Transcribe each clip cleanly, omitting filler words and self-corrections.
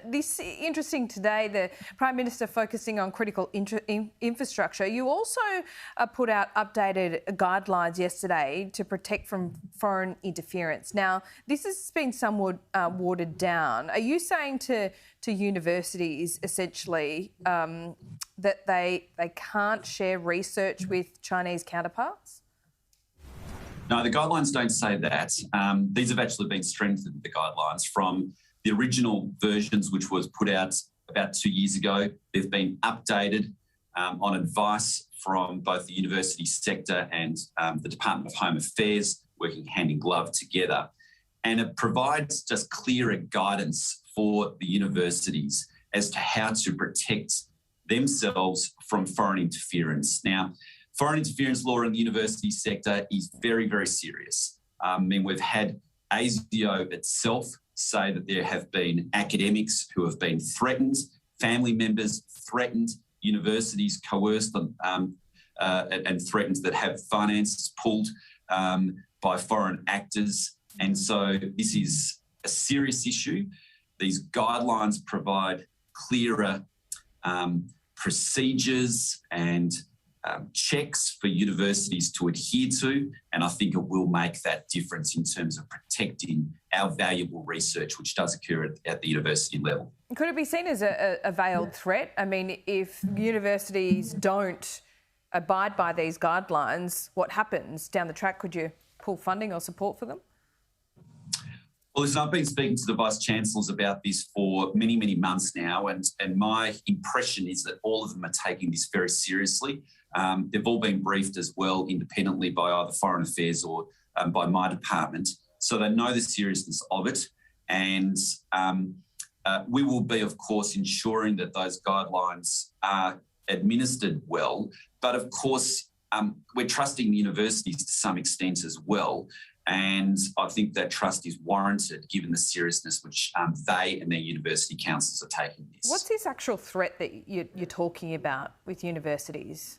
This interesting today, the Prime Minister focusing on critical infrastructure. You also put out updated guidelines yesterday to protect from foreign interference. Now, this has been somewhat watered down. Are you saying to universities essentially that they can't share research with Chinese counterparts? No, the guidelines don't say that. These have actually been strengthened, the guidelines, from the original versions, which was put out about 2 years ago. They've been updated on advice from both the university sector and the Department of Home Affairs, working hand in glove together. And it provides just clearer guidance for the universities as to how to protect themselves from foreign interference. Now, foreign interference law in the university sector is very, very serious. We've had ASIO itself say that there have been academics who have been threatened, family members threatened, universities coerced and threatened that have finances pulled by foreign actors. And so this is a serious issue. These guidelines provide clearer procedures and checks for universities to adhere to, and I think it will make that difference in terms of protecting our valuable research, which does occur at the university level. Could it be seen as a veiled threat? I mean, if universities don't abide by these guidelines, what happens down the track? Could you pull funding or support for them? Well, listen, I've been speaking to the Vice-Chancellors about this for many, many months now, and my impression is that all of them are taking this very seriously. They've all been briefed as well independently by either Foreign Affairs or by my department, so they know the seriousness of it. And we will be, of course, ensuring that those guidelines are administered well. But, of course, we're trusting the universities to some extent as well. And I think that trust is warranted given the seriousness which they and their university councils are taking this. What's this actual threat that you're talking about with universities?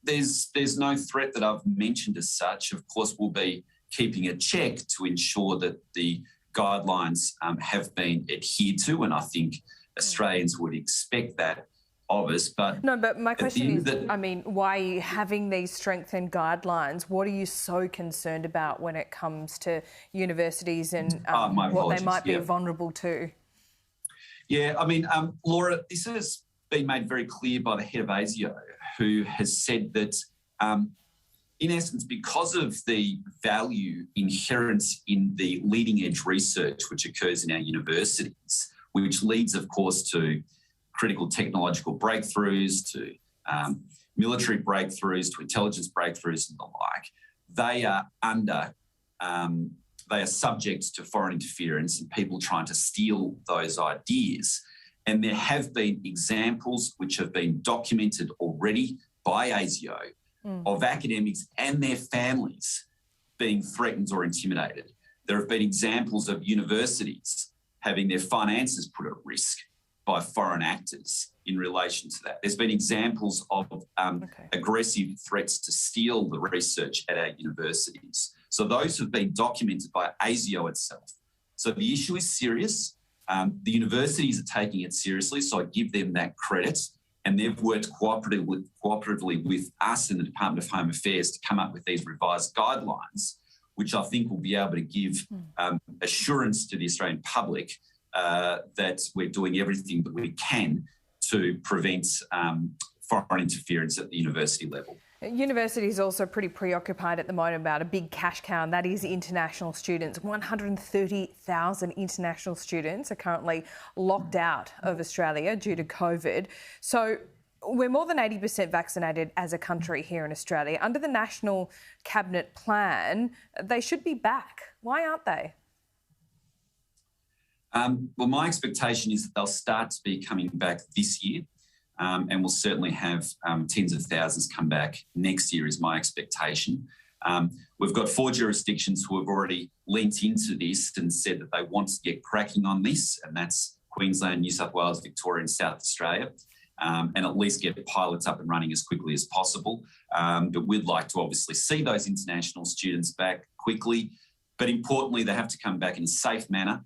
There's no threat that I've mentioned as such. Of course, we'll be keeping a check to ensure that the guidelines have been adhered to, and I think Australians would expect that of us. But my question is, why are you having these strengthened guidelines? What are you so concerned about when it comes to universities and what they might be vulnerable to? Yeah, Laura, this has been made very clear by the head of ASIO, who has said that, in essence, because of the value inherent in the leading-edge research which occurs in our universities, which leads, of course, to critical technological breakthroughs, to military breakthroughs, to intelligence breakthroughs and the like, they are subject to foreign interference and people trying to steal those ideas. And there have been examples which have been documented already by ASIO of academics and their families being threatened or intimidated. There have been examples of universities having their finances put at risk by foreign actors in relation to that. There's been examples of aggressive threats to steal the research at our universities. So those have been documented by ASIO itself. So the issue is serious. The universities are taking it seriously, so I give them that credit. And they've worked cooperatively with us and the Department of Home Affairs to come up with these revised guidelines, which I think will be able to give assurance to the Australian public that we're doing everything that we can to prevent foreign interference at the university level. Universities are also pretty preoccupied at the moment about a big cash cow, and that is international students. 130,000 international students are currently locked out of Australia due to COVID. So we're more than 80% vaccinated as a country here in Australia. Under the National Cabinet Plan, they should be back. Why aren't they? Well, my expectation is that they'll start to be coming back this year. And we'll certainly have tens of thousands come back next year is my expectation. We've got 4 jurisdictions who have already lent into this and said that they want to get cracking on this, and that's Queensland, New South Wales, Victoria and South Australia, and at least get pilots up and running as quickly as possible. But we'd like to obviously see those international students back quickly, but importantly, they have to come back in a safe manner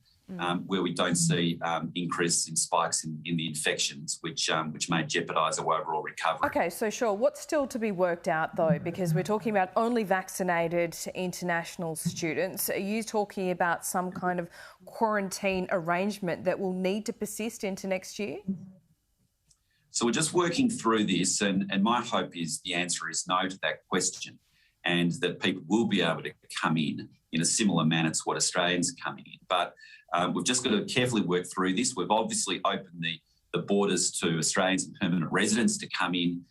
where we don't see increase in spikes in the infections, which may jeopardise our overall recovery. Okay, so sure. What's still to be worked out, though? Because we're talking about only vaccinated international students. Are you talking about some kind of quarantine arrangement that will need to persist into next year? So we're just working through this, and my hope is the answer is no to that question, and that people will be able to come in a similar manner to what Australians are coming in. But we've just got to carefully work through this. We've obviously opened the borders to Australians and permanent residents to come in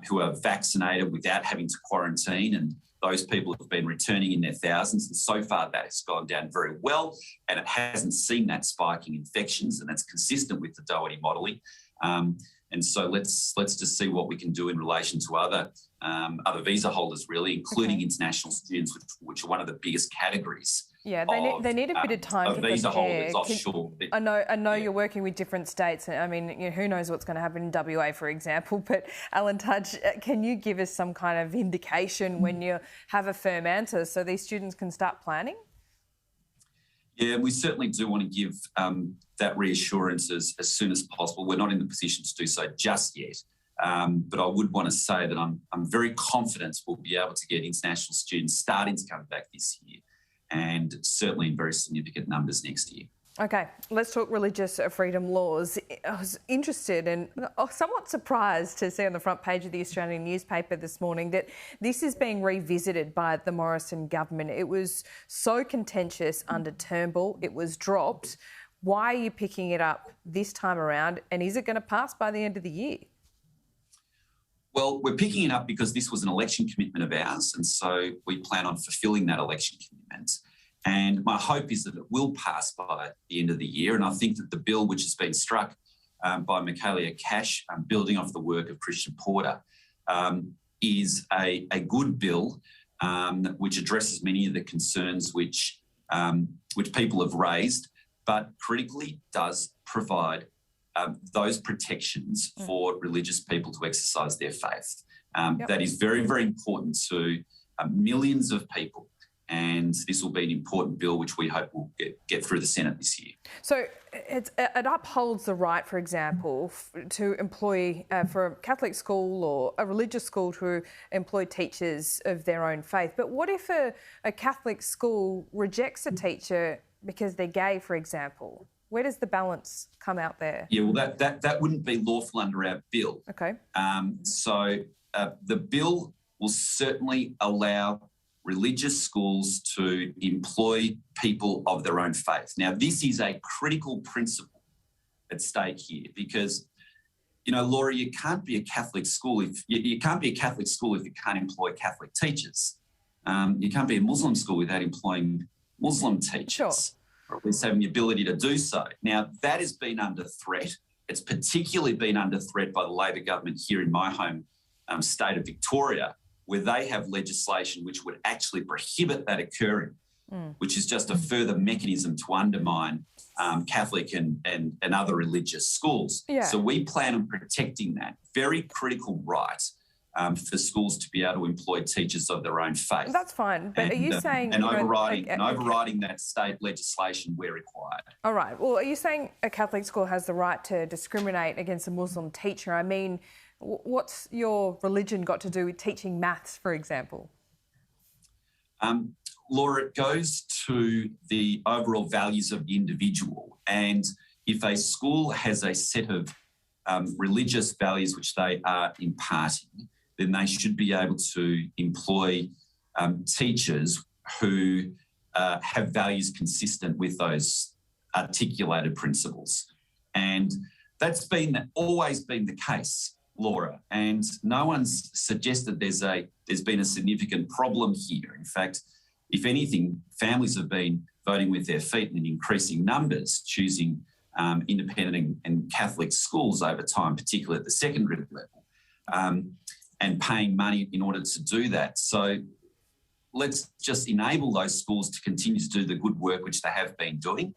who are vaccinated without having to quarantine, and those people have been returning in their thousands, and so far that has gone down very well, and it hasn't seen that spike in infections, and that's consistent with the Doherty modelling. And so let's just see what we can do in relation to other visa holders, really, including international students, which are one of the biggest categories. Yeah, they need a bit of time to visa prepare. holders offshore. I know you're working with different states. I mean, who knows what's going to happen in WA, for example. But Alan Tudge, can you give us some kind of indication when you have a firm answer so these students can start planning? Yeah, we certainly do want to give that reassurance as soon as possible. We're not in the position to do so just yet. But I would want to say that I'm very confident we'll be able to get international students starting to come back this year, and certainly in very significant numbers next year. Okay, let's talk religious freedom laws. I was interested and somewhat surprised to see on the front page of the Australian newspaper this morning that this is being revisited by the Morrison government. It was so contentious under Turnbull, it was dropped. Why are you picking it up this time around, and is it going to pass by the end of the year? Well, we're picking it up because this was an election commitment of ours, and so we plan on fulfilling that election commitment. And my hope is that it will pass by the end of the year. And I think that the bill, which has been struck by Michaelia Cash, building off the work of Christian Porter, is a good bill which addresses many of the concerns which people have raised, but critically does provide those protections for religious people to exercise their faith. That is very, very important to millions of people. And this will be an important bill which we hope will get through the Senate this year. So it upholds the right, for example, to employ, for a Catholic school or a religious school to employ teachers of their own faith. But what if a Catholic school rejects a teacher because they're gay, for example? Where does the balance come out there? Yeah, well, that wouldn't be lawful under our bill. Okay. So the bill will certainly allow religious schools to employ people of their own faith. Now, this is a critical principle at stake here because, Laura, you can't be a Catholic school if you can't employ Catholic teachers. You can't be a Muslim school without employing Muslim teachers, sure, or at least having the ability to do so. Now, that has been under threat. It's particularly been under threat by the Labor government here in my home state of Victoria, where they have legislation which would actually prohibit that occurring, which is just a further mechanism to undermine Catholic and other religious schools. Yeah. So we plan on protecting that very critical right for schools to be able to employ teachers of their own faith. That's fine, but are you saying... overriding that state legislation where required. All right. Well, are you saying a Catholic school has the right to discriminate against a Muslim teacher? I mean, what's your religion got to do with teaching maths, for example? Laura, it goes to the overall values of the individual. And if a school has a set of religious values which they are imparting, then they should be able to employ teachers who have values consistent with those articulated principles. And that's always been the case, Laura, and no one's suggested there's been a significant problem here. In fact, if anything, families have been voting with their feet in increasing numbers, choosing independent and Catholic schools over time, particularly at the secondary level, and paying money in order to do that. So let's just enable those schools to continue to do the good work which they have been doing,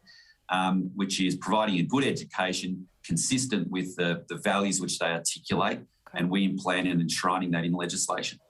which is providing a good education consistent with the values which they articulate, and we plan and enshrining that in legislation.